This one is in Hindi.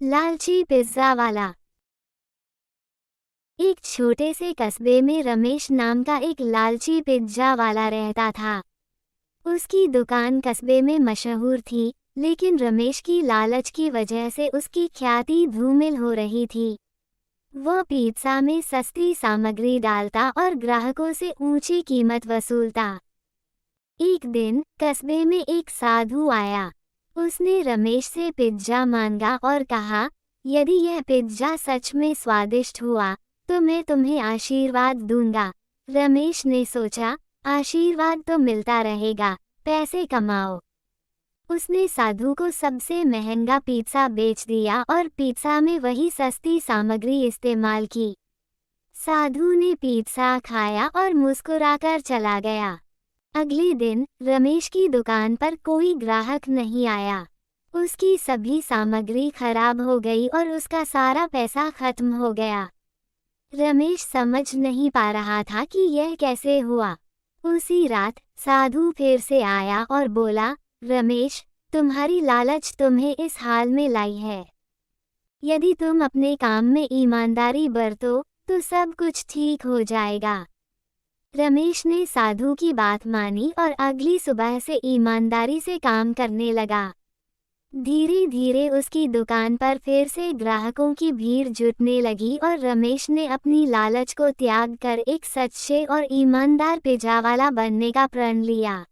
लालची पिज्जा वाला। एक छोटे से कस्बे में रमेश नाम का एक लालची पिज्जा वाला रहता था। उसकी दुकान कस्बे में मशहूर थी, लेकिन रमेश की लालच की वजह से उसकी ख्याति धूमिल हो रही थी। वह पिज्जा में सस्ती सामग्री डालता और ग्राहकों से ऊंची कीमत वसूलता। एक दिन कस्बे में एक साधु आया। उसने रमेश से पिज्जा मांगा और कहा, यदि यह पिज्जा सच में स्वादिष्ट हुआ तो मैं तुम्हें आशीर्वाद दूंगा। रमेश ने सोचा, आशीर्वाद तो मिलता रहेगा, पैसे कमाओ। उसने साधु को सबसे महंगा पिज्जा बेच दिया और पिज्जा में वही सस्ती सामग्री इस्तेमाल की। साधु ने पिज्जा खाया और मुस्कुराकर चला गया। अगले दिन रमेश की दुकान पर कोई ग्राहक नहीं आया। उसकी सभी सामग्री खराब हो गई और उसका सारा पैसा खत्म हो गया। रमेश समझ नहीं पा रहा था कि यह कैसे हुआ। उसी रात साधु फिर से आया और बोला, रमेश, तुम्हारी लालच तुम्हें इस हाल में लाई है। यदि तुम अपने काम में ईमानदारी बरतो तो सब कुछ ठीक हो जाएगा। रमेश ने साधु की बात मानी और अगली सुबह से ईमानदारी से काम करने लगा। धीरे धीरे उसकी दुकान पर फिर से ग्राहकों की भीड़ जुटने लगी और रमेश ने अपनी लालच को त्याग कर एक सच्चे और ईमानदार पिज्जा वाला बनने का प्रण लिया।